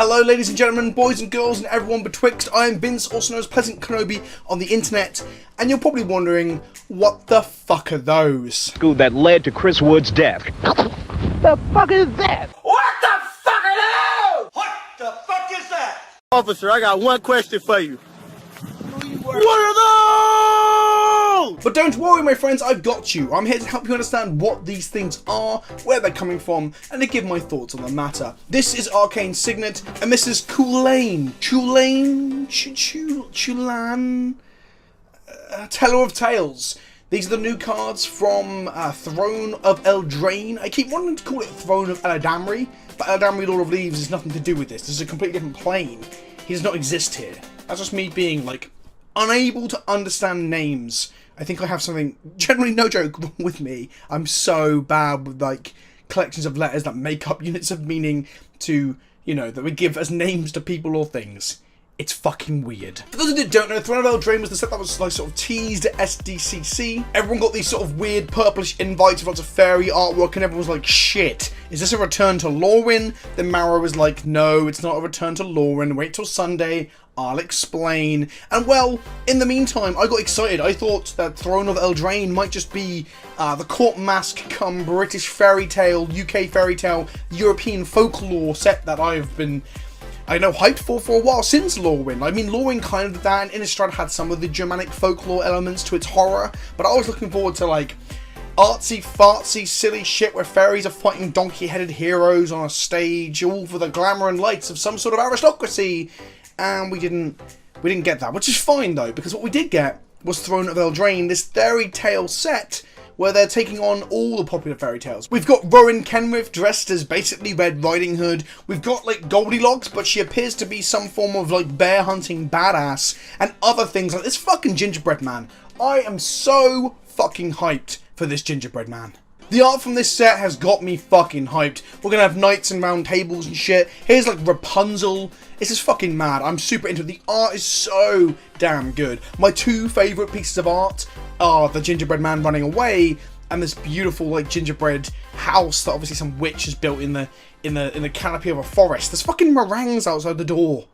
Hello ladies and gentlemen, boys and girls and everyone betwixt, I am Vince, also known as PleasantKenobi on the internet, and you're probably wondering, what the fuck are those? That led to Chris Wood's death. The fuck is that? What the fuck are those? What the fuck is that? Officer, I got one question for you. What are those? But don't worry my friends, I've got you. I'm here to help you understand what these things are, where they're coming from, and to give my thoughts on the matter. This is Arcane Signet, and this is Chulane. Chulane? Teller of Tales. These are the new cards from Throne of Eldraine. I keep wanting to call it Throne of Eldraine, but Eldraine Lord of Leaves has nothing to do with this. This is a completely different plane. He does not exist here. That's just me being, like, unable to understand names. I think I have something, generally no joke, wrong with me. I'm so bad with, like, collections of letters that make up units of meaning to, you know, that we give as names to people or things. It's fucking weird. For those that don't know, Throne of Eldraine was the set that was like sort of teased at SDCC. Everyone got these sort of weird purplish invites with lots of fairy artwork and everyone was like, shit, is this a return to Lorwyn? Then Mara was like, no, it's not a return to Lorwyn. Wait till Sunday, I'll explain. And well, in the meantime, I got excited. I thought that Throne of Eldraine might just be the court mask come British fairy tale, UK fairy tale, European folklore set that I've been hyped for a while since Lorwyn. I mean, Lorwyn kind of did that, and Innistrad had some of the Germanic folklore elements to its horror, but I was looking forward to, like, artsy, fartsy, silly shit where fairies are fighting donkey-headed heroes on a stage, all for the glamour and lights of some sort of aristocracy, and we didn't get that, which is fine, though, because what we did get was Throne of Eldraine, this fairy tale set where they're taking on all the popular fairy tales. We've got Rowan Kenrith dressed as basically Red Riding Hood. We've got, like, Goldilocks, but she appears to be some form of, like, bear hunting badass, and other things like this fucking gingerbread man. I am so fucking hyped for this gingerbread man. The art from this set has got me fucking hyped. We're gonna have knights and round tables and shit. Here's, like, Rapunzel. This is fucking mad. I'm super into it. The art is so damn good. My two favourite pieces of art are the gingerbread man running away and this beautiful, like, gingerbread house that obviously some witch has built in the canopy of a forest. There's fucking meringues outside the door.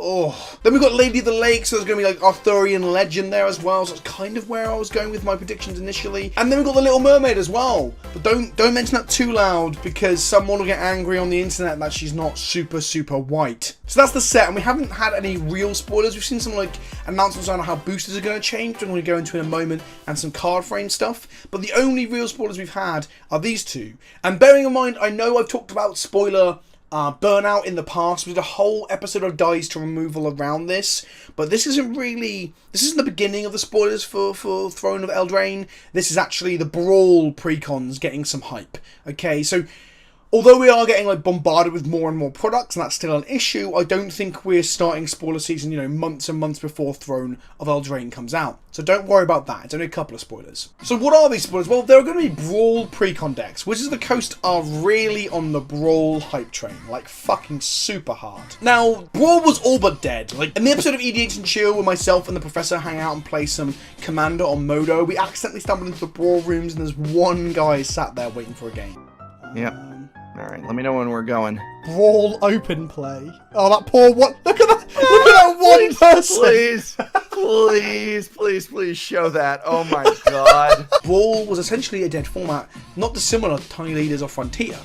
Oh. Then we've got Lady of the Lake, so there's going to be, like, Arthurian legend there as well, so that's kind of where I was going with my predictions initially. And then we've got the Little Mermaid as well. But don't mention that too loud, because someone will get angry on the internet that she's not super, super white. So that's the set, and we haven't had any real spoilers. We've seen some, like, announcements on how boosters are going to change, which I'm going to go into in a moment, and some card frame stuff. But the only real spoilers we've had are these two. And bearing in mind, I know I've talked about spoiler burnout in the past. We did a whole episode of Dice to Removal around this, but this isn't the beginning of the spoilers for Throne of Eldraine. This is actually the Brawl Pre-Cons getting some hype. Okay, so although we are getting, like, bombarded with more and more products, and that's still an issue, I don't think we're starting spoiler season, you know, months and months before Throne of Eldraine comes out. So don't worry about that. It's only a couple of spoilers. So what are these spoilers? Well, there are going to be Brawl Pre-Con decks. Wizards of the Coast are really on the Brawl hype train. Like, fucking super hard. Now, Brawl was all but dead. Like, in the episode of EDH and Chill, where myself and the Professor hang out and play some Commander on Modo, we accidentally stumbled into the Brawl rooms, and there's one guy sat there waiting for a game. Yep. Alright, let me know when we're going. Brawl open play. Oh, that poor one. Look at that. Look at that one person. Please show that. Oh my god. Brawl was essentially a dead format, not dissimilar to Tiny Leaders or Frontier.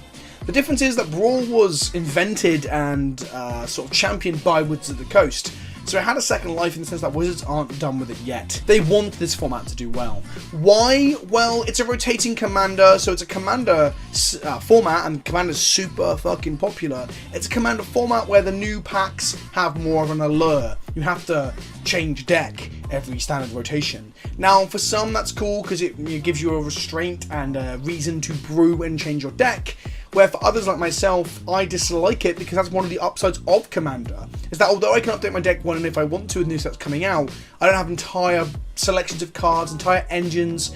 The difference is that Brawl was invented and sort of championed by Wizards of the Coast. So it had a second life in the sense that Wizards aren't done with it yet. They want this format to do well. Why? Well, it's a rotating Commander, so it's a Commander format, and Commander's super fucking popular. It's a Commander format where the new packs have more of an allure. You have to change deck every standard rotation. Now, for some, that's cool because it gives you a restraint and a reason to brew and change your deck. Where for others like myself, I dislike it because that's one of the upsides of Commander, is that although I can update my deck when and if I want to with new sets coming out, I don't have entire selections of cards, entire engines,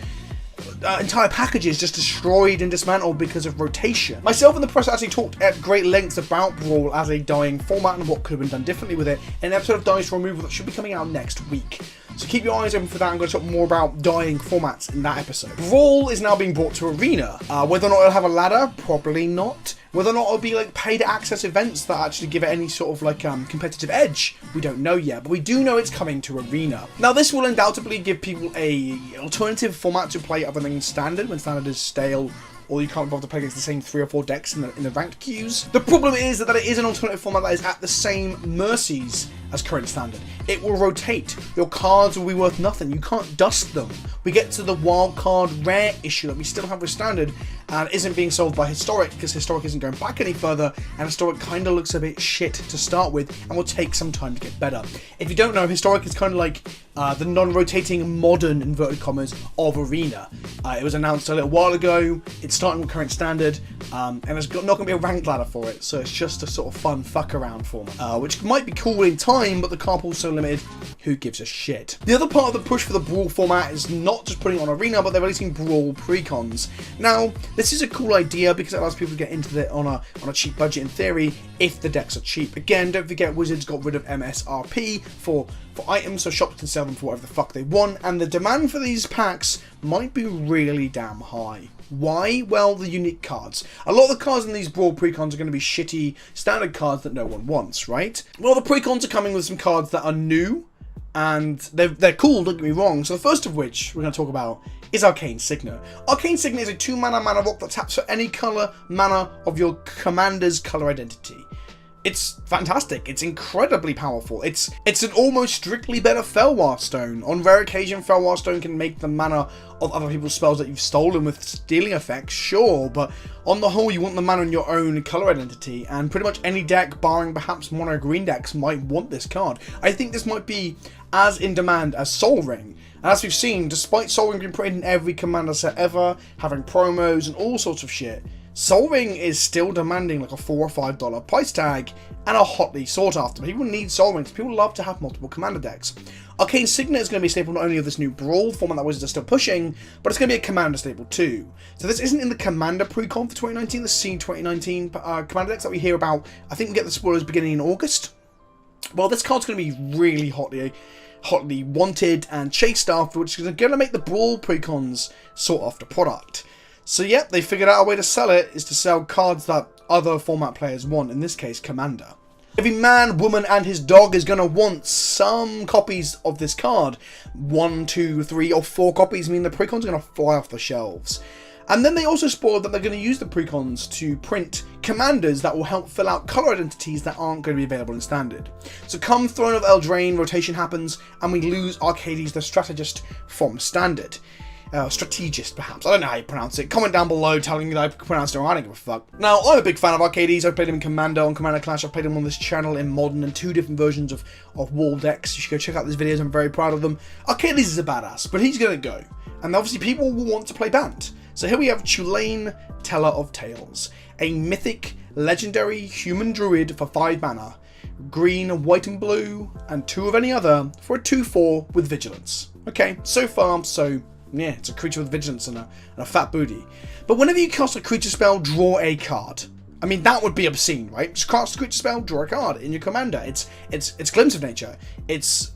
entire packages just destroyed and dismantled because of rotation. Myself and the press actually talked at great lengths about Brawl as a dying format and what could have been done differently with it in an episode of Dice Removal that should be coming out next week. So keep your eyes open for that. I'm going to talk more about dying formats in that episode. Brawl is now being brought to Arena. Whether or not it'll have a ladder, probably not. Whether or not it'll be like paid access events that actually give it any sort of like competitive edge, we don't know yet, but we do know it's coming to Arena. Now this will undoubtedly give people a alternative format to play other than Standard, when Standard is stale, or you can't bother to play against the same 3 or 4 decks in the ranked queues. The problem is that it is an alternative format that is at the same mercies as current Standard. It will rotate. Your cards will be worth nothing. You can't dust them. We get to the wild card rare issue that we still have with Standard and isn't being solved by Historic, because Historic isn't going back any further, and Historic kind of looks a bit shit to start with and will take some time to get better. If you don't know, Historic is kind of like the non-rotating modern, inverted commas, of Arena. It was announced a little while ago. It's starting with current Standard, and there's not going to be a ranked ladder for it, so it's just a sort of fun fuck around format, which might be cool in time, but the car pool's so limited, who gives a shit? The other part of the push for the Brawl format is not just putting it on Arena, but they're releasing Brawl Pre-Cons. Now, this is a cool idea because it allows people to get into it on a cheap budget in theory, if the decks are cheap. Again, don't forget Wizards got rid of MSRP for items, so shops can sell them for whatever the fuck they want, and the demand for these packs might be really damn high. Why? Well, the unique cards. A lot of the cards in these Brawl Pre-Cons are going to be shitty standard cards that no one wants, right? Well, the Pre-Cons are coming with some cards that are new, and they're cool, don't get me wrong. So the first of which we're going to talk about is Arcane Signet. Arcane Signet is a 2-mana mana rock that taps for any color mana of your commander's color identity. It's fantastic. It's incredibly powerful. It's an almost strictly better Felwar Stone. On rare occasion, Felwar Stone can make the mana of other people's spells that you've stolen with stealing effects, sure, but on the whole, you want the mana in your own color identity, and pretty much any deck, barring perhaps mono green decks, might want this card. I think this might be as in demand as Sol Ring. And as we've seen, despite Sol Ring being printed in every commander set ever, having promos and all sorts of shit, Sol Ring is still demanding like a $4 or $5 price tag and are hotly sought after. People need Sol Rings. People love to have multiple commander decks. Arcane Signet is going to be a staple not only of this new Brawl format that Wizards are still pushing, but it's going to be a commander staple too. So this isn't in the Commander Pre-Con for 2019, the Scene 2019 commander decks that we hear about. I think we get the spoilers beginning in August. Well, this card's going to be really hotly wanted and chased after, which is going to make the Brawl Pre-Cons sought after product. So yep, they figured out a way to sell it, is to sell cards that other format players want, in this case, Commander. Every man, woman, and his dog is going to want some copies of this card. 1, 2, 3, or 4 copies mean the Pre-Cons are going to fly off the shelves. And then they also spoiled that they're going to use the Pre-Cons to print commanders that will help fill out color identities that aren't going to be available in Standard. So come Throne of Eldraine, rotation happens, and we lose Arcades the Strategist from Standard. Strategist, perhaps. I don't know how you pronounce it. Comment down below telling me that I pronounced it wrong. I don't give a fuck. Now, I'm a big fan of Arcades. I've played him in Commander, on Commander Clash. I've played him on this channel in Modern and 2 different versions of wall decks. You should go check out these videos. I'm very proud of them. Arcades is a badass, but he's going to go. And obviously people will want to play Bant. So here we have Chulane, Teller of Tales. A mythic, legendary human druid for 5 mana. Green, white and blue, and 2 of any other for a 2/4 with vigilance. Okay, so far, so... yeah, it's a creature with vigilance and a fat booty. But whenever you cast a creature spell, draw a card. I mean, that would be obscene, right? Just cast a creature spell, draw a card in your commander. It's Glimpse of Nature. It's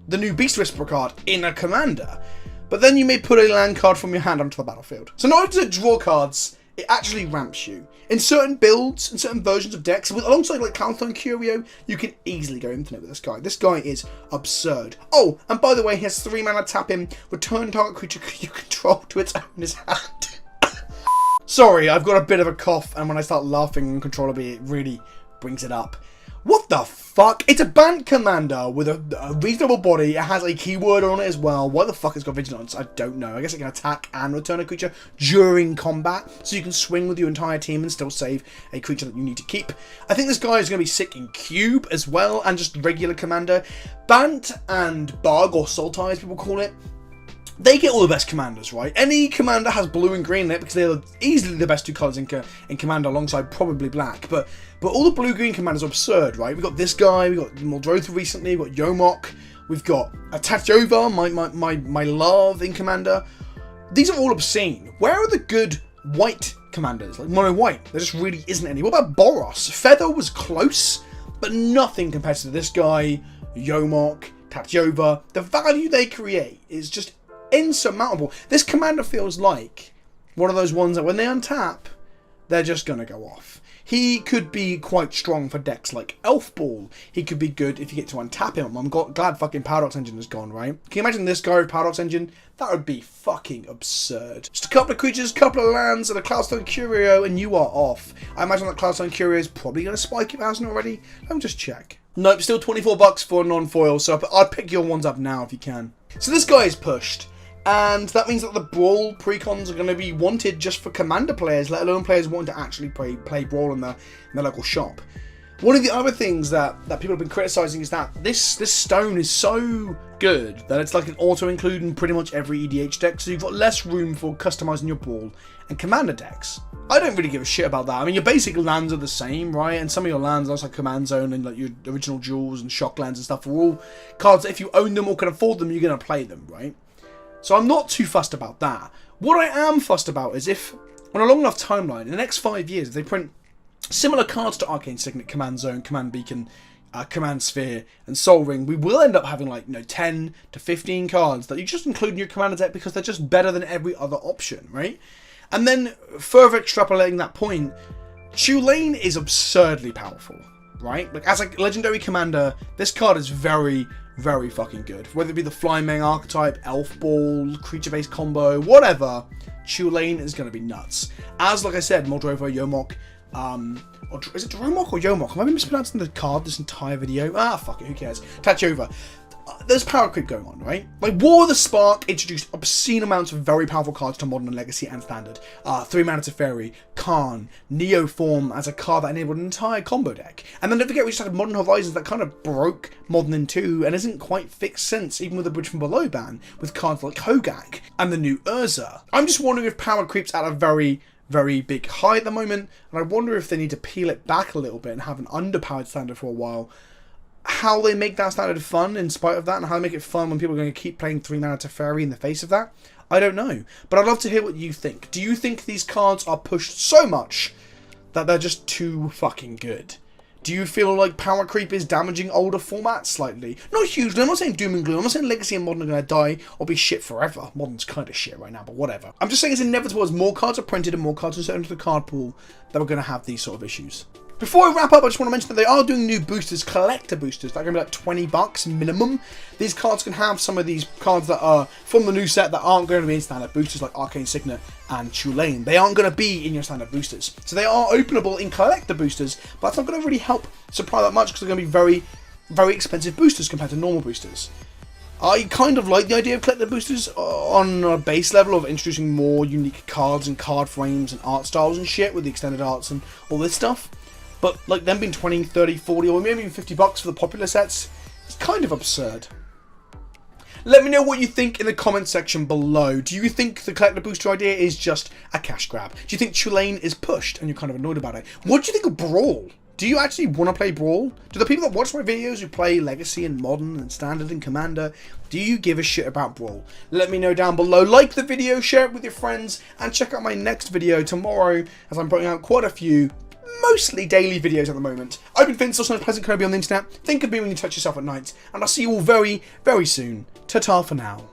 the new Beast Whisperer card in a commander. But then you may put a land card from your hand onto the battlefield. So not only does it draw cards, it actually ramps you. In certain builds, in certain versions of decks, alongside like Clownstone Curio, you can easily go infinite with this guy. This guy is absurd. Oh, and by the way, he has 3 mana tap him, return target creature you control to its owner's hand. Sorry, I've got a bit of a cough, and when I start laughing uncontrollably, it really brings it up. What the fuck? It's a Bant commander with a reasonable body. It has a keyword on it as well. Why the fuck it's got vigilance? I don't know. I guess it can attack and return a creature during combat, so you can swing with your entire team and still save a creature that you need to keep. I think this guy is going to be sick in Cube as well, and just regular commander. Bant and Bug, or Sultai as people call it, they get all the best commanders, right? Any commander has blue and green in it because they're easily the best 2 colours in commander, alongside probably black. But all the blue-green commanders are absurd, right? We've got this guy, we've got Muldrotha recently, we've got Yomok, we've got Tatjova, my love in commander. These are all obscene. Where are the good white commanders, like mono white? There just really isn't any. What about Boros? Feather was close, but nothing compared to this guy, Yomok, Tachyova, the value they create is just insurmountable. This commander feels like one of those ones that when they untap, they're just going to go off. He could be quite strong for decks like Elf Ball. He could be good if you get to untap him. I'm glad fucking Paradox Engine is gone, right? Can you imagine this guy with Paradox Engine? That would be fucking absurd. Just a couple of creatures, couple of lands, and a Cloudstone Curio, and you are off. I imagine that Cloudstone Curio is probably going to spike if it hasn't already. Let me just check. Nope, still 24 bucks for a non-foil, so I'd pick your ones up now if you can. So this guy is pushed. And that means that the Brawl Pre-Cons are going to be wanted just for Commander players, let alone players wanting to actually play Brawl in their local shop. One of the other things that people have been criticising is that this stone is so good that it's like an auto-include in pretty much every EDH deck, so you've got less room for customising your Brawl and Commander decks. I don't really give a shit about that. I mean, your basic lands are the same, right? And some of your lands, like Command Zone and like your original Jewels and Shock lands and stuff, are all cards that if you own them or can afford them, you're going to play them, right? So I'm not too fussed about that. What I am fussed about is if, on a long enough timeline, in the next 5 years, if they print similar cards to Arcane Signet, Command Zone, Command Beacon, Command Sphere, and Sol Ring, we will end up having like 10 to 15 cards that you just include in your Commander deck because they're just better than every other option, right? And then further extrapolating that point, Chulane is absurdly powerful, right? Like as a legendary commander, this card is very, very fucking good. Whether it be the Flying Mane archetype, Elf Ball, creature-based combo, whatever, Chulane is going to be nuts. As, like I said, Moldrova, Yomok, or is it Dromok or Yomok? Have I been mispronouncing the card this entire video? Ah, fuck it, who cares? Tachyova. There's power creep going on, right? Like, War of the Spark introduced obscene amounts of very powerful cards to Modern and Legacy and Standard. 3 mana Teferi, Khan, Neoform as a card that enabled an entire combo deck. And then don't forget we just had Modern Horizons that kind of broke Modern in 2 and isn't quite fixed since, even with the Bridge from Below ban, with cards like Hogak and the new Urza. I'm just wondering if power creep's at a very, very big high at the moment, and I wonder if they need to peel it back a little bit and have an underpowered standard for a while. How they make that standard fun in spite of that, and how they make it fun when people are going to keep playing 3 mana Teferi in the face of that, I don't know. But I'd love to hear what you think. Do you think these cards are pushed so much that they're just too fucking good? Do you feel like power creep is damaging older formats slightly? Not hugely, I'm not saying doom and gloom, I'm not saying Legacy and Modern are going to die or be shit forever. Modern's kind of shit right now, but whatever. I'm just saying it's inevitable as more cards are printed and more cards are set into the card pool that we're going to have these sort of issues. Before I wrap up, I just want to mention that they are doing new boosters, collector boosters. They're going to be like 20 bucks minimum. These cards can have some of these cards that are from the new set that aren't going to be in standard boosters like Arcane Signet and Chulane. They aren't going to be in your standard boosters. So they are openable in collector boosters, but that's not going to really help supply that much because they're going to be very, very expensive boosters compared to normal boosters. I kind of like the idea of collector boosters on a base level of introducing more unique cards and card frames and art styles and shit with the extended arts and all this stuff. But like them being 20, 30, 40 or maybe even 50 bucks for the popular sets, it's kind of absurd. Let me know what you think in the comment section below. Do you think the collector booster idea is just a cash grab? Do you think Chulane is pushed and you're kind of annoyed about it? What do you think of Brawl? Do you actually want to play Brawl? Do the people that watch my videos who play Legacy and Modern and Standard and Commander, do you give a shit about Brawl? Let me know down below. Like the video, share it with your friends, and check out my next video tomorrow as I'm putting out quite a few mostly daily videos at the moment. I've been Vince, also known as PleasantKenobi on the internet. Think of me when you touch yourself at night, and I'll see you all very, very soon. Ta-ta for now.